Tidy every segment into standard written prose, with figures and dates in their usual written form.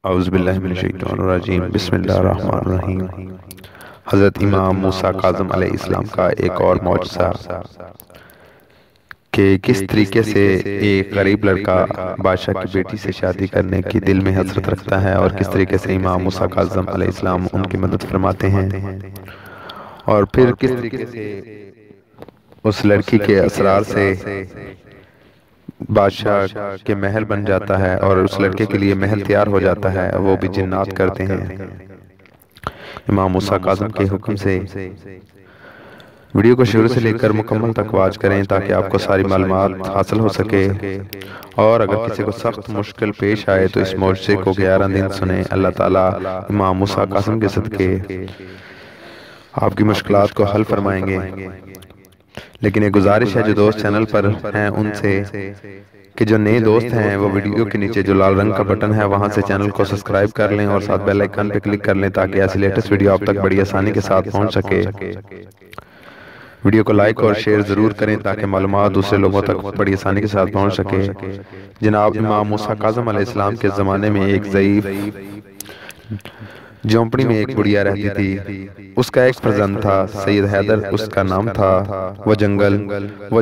اعوذ باللہ من الشیطان الرجیم بسم اللہ الرحمن الرحیم۔ حضرت امام موسیٰ کاظم علیہ السلام کا ایک اور معجزہ کہ کس طریقے سے ایک غریب لڑکا بادشاہ کی بیٹی سے شادی کرنے کی دل میں حسرت رکھتا ہے، اور کس طریقے سے امام موسیٰ کاظم علیہ السلام ان کی مدد فرماتے ہیں، اور پھر کس طریقے سے اس لڑکی کے اسرار سے بادشاہ کے محل بن جاتا ہے اور اس لڑکے کے لیے محل تیار ہو جاتا ہے، وہ بھی جنات کرتے ہیں امام موسیٰ کاظم کے حکم سے۔ ویڈیو کو شروع سے لے کر مکمل تک واچ کریں تاکہ آپ کو ساری معلومات حاصل ہو سکے، اور اگر کسی کو سخت مشکل پیش آئے تو اس معجزے کو 11 دن سنیں۔ اللہ تعالیٰ امام موسیٰ کاظم کے صدقے آپ کی مشکلات کو حل فرمائیں گے۔ لیکن ایک گزارش ہے جو دوست چینل پر ہیں ان سے کہ جو نئے دوست ہیں وہ ویڈیو کے نیچے جو لال رنگ کا بٹن ہے وہاں سے چینل کو سبسکرائب کر لیں اور ساتھ بیل آئیکن پہ کلک کر لیں تاکہ ایسی لیٹسٹ ویڈیو آپ تک بڑی آسانی کے ساتھ پہنچ سکے۔ ویڈیو کو لائک اور شیئر ضرور کریں تاکہ معلومات دوسرے لوگوں تک بڑی آسانی کے ساتھ پہنچ سکے۔ جناب امام موسیٰ کاظم علیہ السلام کے زمانے میں ایک ضعیف جھونپڑی میں ایک بڑیا رہتی تھی۔ اس کا ایک فرزند تھا، سید حیدر اس کا نام تھا۔ وہ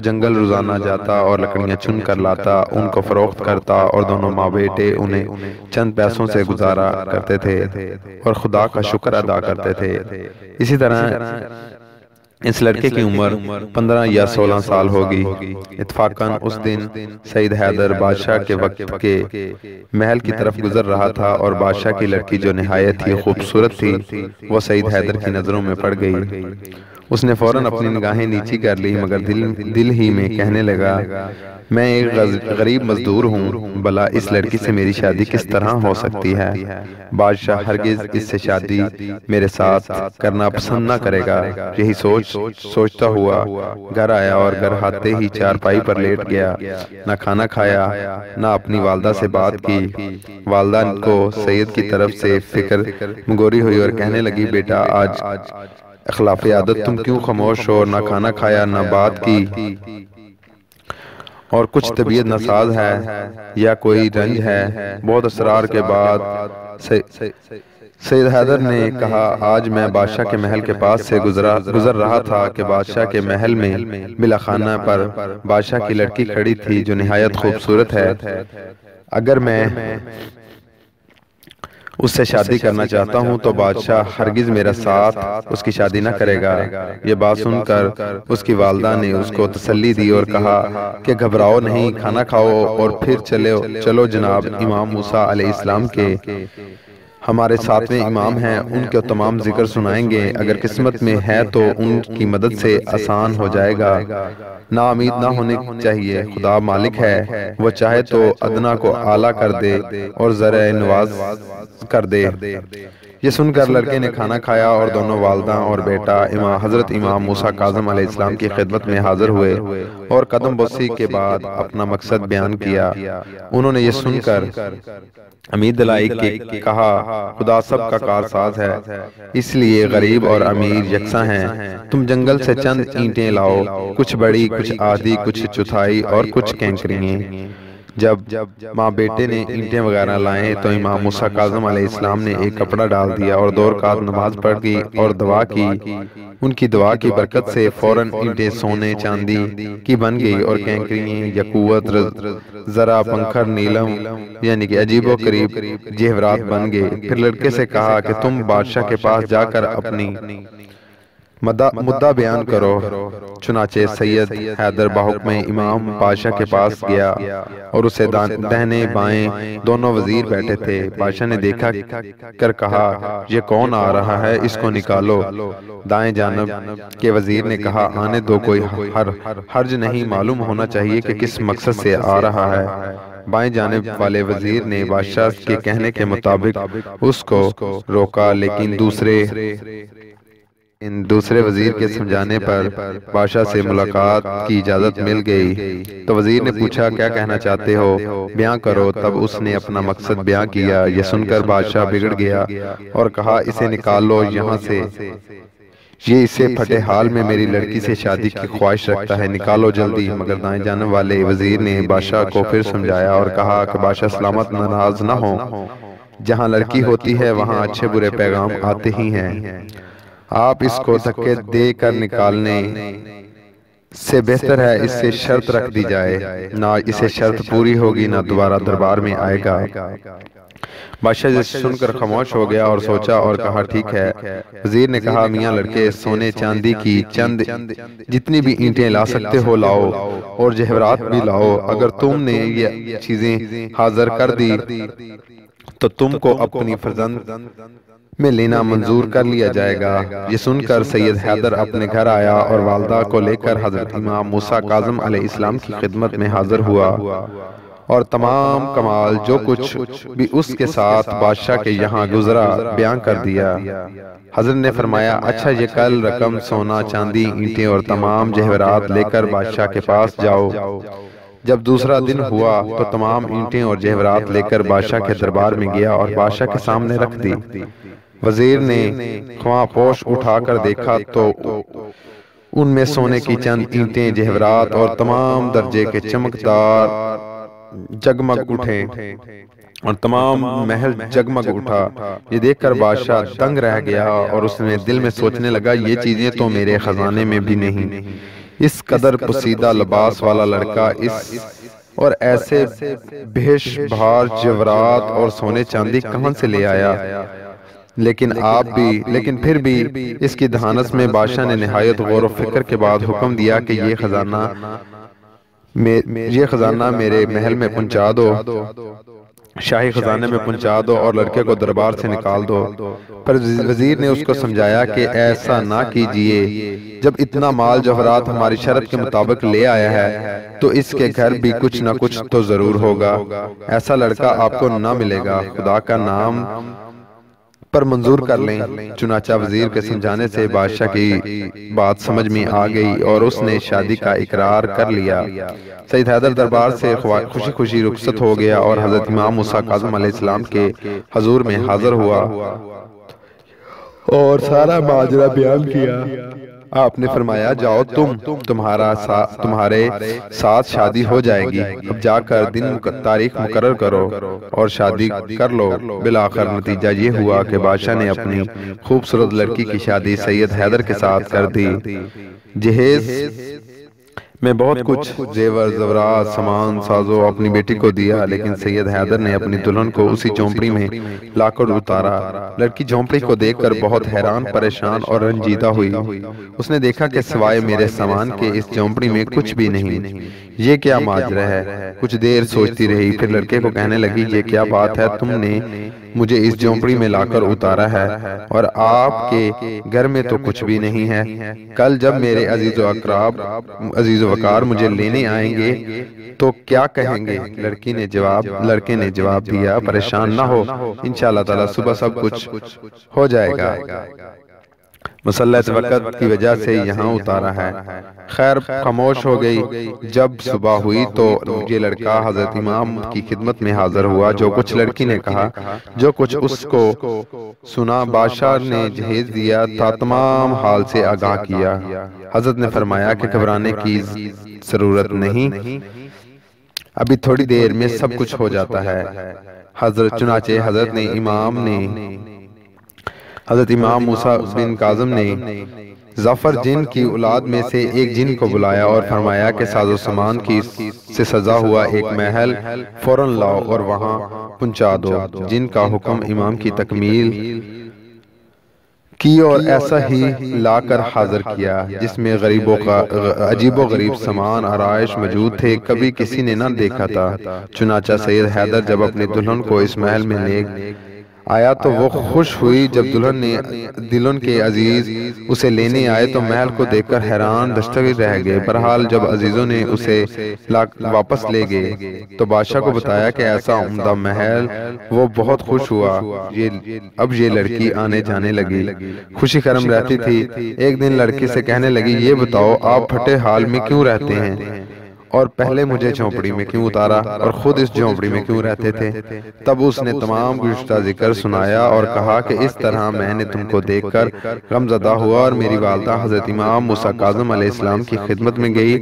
جنگل روزانہ جاتا اور لکڑیاں چن کر لاتا، ان کو فروخت کرتا، اور دونوں ماں بیٹے انہیں چند پیسوں سے گزارا کرتے تھے اور خدا کا شکر ادا کرتے تھے۔ اسی طرح اس لڑکے کی عمر 15 یا 16 سال ہوگی۔ اتفاقاً اس دن سید حیدر بادشاہ کے وقت کے محل کی طرف گزر رہا تھا، اور بادشاہ کی لڑکی جو نہایت ہی خوبصورت تھی وہ سید حیدر کی نظروں میں پڑ گئی۔ اس نے فوراً اپنی نگاہیں نیچی کر لی، مگر دل ہی میں کہنے لگا میں ایک غریب مزدور ہوں، بھلا اس لڑکی سے میری شادی کس طرح ہو سکتی ہے؟ بادشاہ ہرگز اس سے شادی میرے ساتھ کرنا پسند نہ کرے گا۔ یہی سوچتا ہوا گھر آیا، اور گھر آتے ہی چارپائی پر لیٹ گیا، نہ کھانا کھایا نہ اپنی والدہ سے بات کی۔ والدہ کو سید کی طرف سے فکر مگوری ہوئی اور کہنے لگی بیٹا آج اخلاف عادت تم کیوں خاموش ہو؟ نہ کھانا کھایا نہ بات کی، اور کچھ طبیعت ناساز ہے یا کوئی رنج ہے؟ بہت اصرار کے بعد سید حیدر نے کہا آج میں بادشاہ کے محل کے پاس سے گزر رہا تھا کہ بادشاہ کے محل میں ملاخانہ پر بادشاہ کی لڑکی کھڑی تھی جو نہایت خوبصورت ہے۔ اگر میں اس سے شادی کرنا چاہتا ہوں تو بادشاہ ہرگز میرا ساتھ اس کی شادی نہ کرے گا۔ یہ بات سن کر اس کی والدہ نے اس کو تسلی دی اور کہا کہ گھبراؤ نہیں، کھانا کھاؤ اور پھر چلو جناب امام موسیٰ علیہ السلام کے ہمارے 7ویں امام ہیں، ان کے تمام ذکر سنائیں گے، اگر قسمت میں ہے تو ان کی مدد سے آسان ہو جائے گا۔ نا امید نہ ہونے چاہیے، خدا مالک ہے، وہ چاہے تو ادنا کو اعلیٰ کر دے اور ذرائع نواز کر دے۔ یہ سن کر لڑکے نے کھانا کھایا اور دونوں والدہ اور بیٹا حضرت امام موسیٰ کاظم علیہ السلام کی خدمت میں حاضر ہوئے اور قدم بوسی کے بعد اپنا مقصد بیان کیا۔ انہوں نے یہ سن کر امید دلائی کہ کہا خدا سب کا کارساز ہے، اس لیے غریب اور امیر یکساں ہیں۔ تم جنگل سے چند اینٹیں لاؤ، کچھ بڑی کچھ آدھی کچھ چوتھائی اور کچھ کینکریاں۔ جب ماں بیٹے نے اینٹیں وغیرہ لائیں تو امام موسیٰ کاظم علیہ السلام نے ایک کپڑا ڈال دیا اور 2 رکعت نماز پڑھ دی اور دعا کی۔ ان کی دعا کی برکت سے فوراً اینٹیں سونے چاندی کی بن گئی اور کینکریاں یاقوت زرہ پنکھر نیلم یعنی کہ عجیب و غریب جواہرات بن گئے۔ پھر لڑکے سے کہا کہ تم بادشاہ کے پاس جا کر اپنی مدعا بیان کرو۔ چنانچہ سید حیدر بحکم امام بادشاہ کے پاس گیا اور اسے دہنے بائیں دونوں وزیر بیٹھے تھے۔ بادشاہ نے دیکھا کر کہا یہ کون آ رہا ہے، اس کو نکالو۔ دائیں جانب کے وزیر نے کہا آنے دو، کوئی حرج نہیں، معلوم ہونا چاہیے کہ کس مقصد سے آ رہا ہے۔ بائیں جانب والے وزیر نے بادشاہ کے کہنے کے مطابق اس کو روکا، لیکن دوسرے وزیر کے سمجھانے پر بادشاہ سے ملاقات کی اجازت مل گئی۔ تو وزیر نے پوچھا کیا کہنا چاہتے ہو، بیان کرو۔ تب اس نے اپنا مقصد بیان کیا۔ یہ سن کر بادشاہ بگڑ گیا اور کہا اسے نکال لو یہاں سے، یہ اسے پھٹے حال میں میری لڑکی سے شادی کی خواہش رکھتا ہے، نکالو جلدی۔ مگر دائیں جانب والے وزیر نے بادشاہ کو پھر سمجھایا اور کہا کہ بادشاہ سلامت ناراض نہ ہوں، جہاں لڑکی ہوتی ہے وہاں اچھے برے پیغام آتے ہی ہیں۔ آپ اس کو دھکے دے کر نکالنے سے بہتر ہے اس سے شرط رکھ دی جائے، نہ اسے شرط پوری ہوگی نہ دوبارہ دربار میں آئے گا۔ بادشاہ جس سن کر خاموش ہو گیا اور سوچا اور کہا ٹھیک ہے۔ وزیر نے کہا میاں لڑکے سونے چاندی کی چند جتنی بھی اینٹیں لا سکتے ہو لاؤ اور جواہرات بھی لاؤ۔ اگر تم نے یہ چیزیں حاضر کر دی تو تم کو اپنی فرزند میں لینا منظور کر لیا جائے گا۔ یہ سن کر سید حیدر اپنے گھر آیا اور والدہ کو لے کر حضرت امام موسیٰ کاظم علیہ السلام کی خدمت میں حاضر ہوا اور تمام کمال جو کچھ بھی اس کے ساتھ بادشاہ کے یہاں گزرا بیان کر دیا۔ حضرت نے فرمایا اچھا یہ کل رقم سونا چاندی اینٹیں اور تمام جواہرات لے کر بادشاہ کے پاس جاؤ۔ جب دوسرا دن ہوا تو تمام اینٹیں اور جواہرات لے کر بادشاہ کے دربار میں گیا اور بادشاہ کے سامنے رکھ دی۔ وزیر نے خواہ پوش اٹھا کر دیکھا تو ان میں سونے کی چند اینٹیں جواہرات اور تمام درجے کے چمکدار جگمگ اٹھے اور تمام محل جگمگ اٹھا۔ یہ دیکھ کر بادشاہ دنگ رہ گیا اور اس نے دل میں سوچنے لگا یہ چیزیں تو میرے خزانے میں بھی نہیں۔ اس قدر پوشیدہ لباس والا لڑکا اس اور ایسے بھیش بھار جواہرات اور سونے چاندی کہاں سے لے آیا؟ لیکن پھر بھی اس کی دھانت میں بادشاہ نے نہایت غور و فکر کے بعد حکم دیا کہ یہ خزانہ میرے محل میں پہنچا دو، شاہی خزانے میں پہنچا دو اور لڑکے کو دربار سے نکال دو۔ پر وزیر نے اس کو سمجھایا کہ ایسا نہ کیجئے، جب اتنا مال جوہرات ہماری شرط کے مطابق لے آیا ہے تو اس کے گھر بھی کچھ نہ کچھ تو ضرور ہوگا۔ ایسا لڑکا آپ کو نہ ملے گا، خدا کا نام پر منظور کر لیں۔ چنانچہ وزیر کے سمجھانے سے بادشاہ کی بات سمجھ میں آ گئی اور اس نے شادی کا اقرار کر لیا۔ سید حیدر دربار سے خوشی خوشی رخصت ہو گیا اور حضرت امام موسیٰ کاظم علیہ السلام کے حضور میں حاضر ہوا اور سارا ماجرا بیان کیا۔ آپ نے فرمایا جاؤ تمہارے ساتھ شادی ہو جائے گی، اب جا کر دن تاریخ مقرر کرو اور شادی کر لو۔ بالآخر نتیجہ یہ ہوا کہ بادشاہ نے اپنی خوبصورت لڑکی کی شادی سید حیدر کے ساتھ کر دی۔ جہیز میں بہت کچھ زیور زیورات سامان سازو اپنی بیٹی کو دیا، لیکن سید حیدر نے اپنی دلہن کو اسی جھونپڑی میں لا کر اتارا۔ لڑکی جھونپڑی کو دیکھ کر بہت حیران پریشان اور رنجیدہ ہوئی۔ اس نے دیکھا کہ سوائے میرے سامان کے اس جھونپڑی میں کچھ بھی نہیں، یہ کیا ماجرا ہے؟ کچھ دیر سوچتی رہی، پھر لڑکے کو کہنے لگی یہ کیا بات ہے، تم نے مجھے اس جھونپڑی میں لا کر اتارا ہے اور آپ کے گھر میں تو کچھ بھی نہیں ہے۔ کل جب میرے عزیز و اقراب عزیز و وقار مجھے لینے آئیں گے تو کیا کہیں گے؟ لڑکے نے جواب دیا پریشان نہ ہو، انشاءاللہ تعالی صبح سب کچھ ہو جائے گا، مسلط وقت کی وجہ سے یہاں اتارا ہے۔ خیر خاموش ہو گئی۔ جب صبح ہوئی تو یہ لڑکا حضرت امام کی خدمت میں حاضر ہوا۔ جو کچھ لڑکی نے کہا، جو کچھ اس کو سنا، بادشاہ نے جہیز دیا تھا تمام حال سے آگاہ کیا۔ حضرت نے فرمایا کہ گھبرانے کی ضرورت نہیں، ابھی تھوڑی دیر میں سب کچھ ہو جاتا ہے۔ چنانچہ حضرت امام موسیٰ بن کاظم نے ظفر جن کی اولاد میں سے ایک جن کو بلایا اور فرمایا کہ ساز و سامان سے سجا ہوا ایک محل فوراً لاؤ اور وہاں پہنچا دو۔ جن کا حکم امام کی تکمیل کی اور ایسا ہی لا کر حاضر کیا، جس میں عجیب و غریب سامان آرائش موجود تھے، کبھی کسی نے نہ دیکھا تھا۔ چنانچہ سید حیدر جب اپنی دلہن کو اس محل میں لے آیا تو وہ خوش ہوئی۔ جب دلہن کے عزیز اسے لینے آئے تو محل کو دیکھ کر حیران دشتگیر رہ گئے۔ بہرحال جب عزیزوں نے اسے واپس لے گئے تو بادشاہ کو بتایا کہ ایسا عمدہ محل، وہ بہت خوش ہوا۔ اب یہ لڑکی آنے جانے لگی، خوشی خرم رہتی تھی۔ ایک دن لڑکی سے کہنے لگی یہ بتاؤ آپ پھٹے حال میں کیوں رہتے ہیں اور پہلے مجھے جھونپڑی میں کیوں اتارا اور خود اس جھونپڑی میں کیوں رہتے تھے؟ تب اس نے تمام گزشتہ ذکر سنایا اور کہا کہ اس طرح میں نے تم کو دیکھ کر غمزدہ ہوا اور میری والدہ حضرت امام موسیٰ کاظم علیہ السلام کی خدمت میں گئی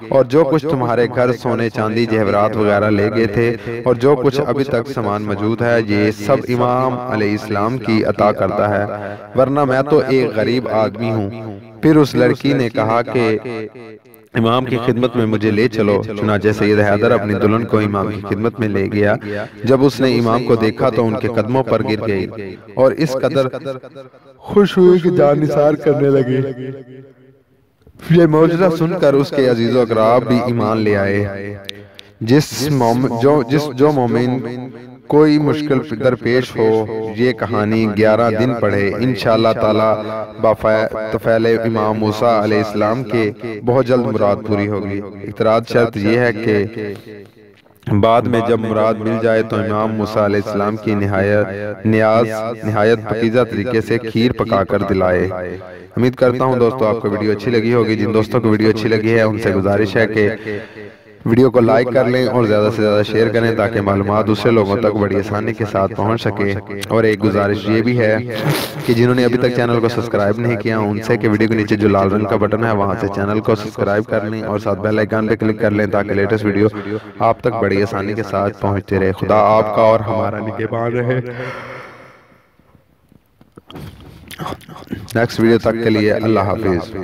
اور جو کچھ تمہارے گھر سونے چاندی جہورات وغیرہ لے گئے تھے اور جو کچھ ابھی تک سامان موجود ہے یہ سب امام علیہ السلام کی عطا کرتا ہے، ورنہ میں تو ایک غریب آدمی ہوں۔ پھر اس لڑکی نے کہا کہ امام کی خدمت میں مجھے لے چلو۔ چنانچہ سید حیدر اپنی دلہن کو امام کی خدمت میں لے گیا۔ جب اس نے امام کو دیکھا تو ان کے قدموں پر گر گئی اور اس قدر خوش ہوئی کہ جان نثار کرنے لگے۔ یہ معجزہ سن کر اس کے عزیز و اقراب بھی ایمان لے آئے۔ جو مومن کوئی مشکل درپیش ہو یہ کہانی 11 دن پڑھے، انشاءاللہ تعالی بفعل امام موسیٰ علیہ السلام کے بہت جلد مراد پوری ہوگی۔ اعتراض شرط یہ ہے کہ بعد میں جب مراد مل جائے تو امام موسیٰ علیہ السلام کی نہایت پاکیزہ طریقے سے کھیر پکا کر دلائے۔ امید کرتا ہوں دوستو آپ کو ویڈیو اچھی لگی ہوگی۔ جن دوستوں کو ویڈیو اچھی لگی ہے ان سے گزارش ہے کہ ویڈیو کو لائک کر لیں اور زیادہ سے زیادہ شیئر کریں تاکہ معلومات دوسرے لوگوں تک بڑی آسانی کے ساتھ پہنچ سکے۔ اور ایک گزارش یہ بھی ہے کہ جنہوں نے ابھی تک چینل کو سبسکرائب نہیں کیا ان سے کہ ویڈیو کے نیچے جو لال رنگ کا بٹن ہے وہاں سے چینل کو سبسکرائب کر لیں اور ساتھ بیل آئیکن پہ کلک کر لیں تاکہ لیٹسٹ ویڈیو آپ تک بڑی آسانی کے ساتھ پہنچتے رہے۔ خدا آپ کا اور ہمارا نگہبان رہے۔ نیکسٹ ویڈیو تک کے لیے اللہ حافظ۔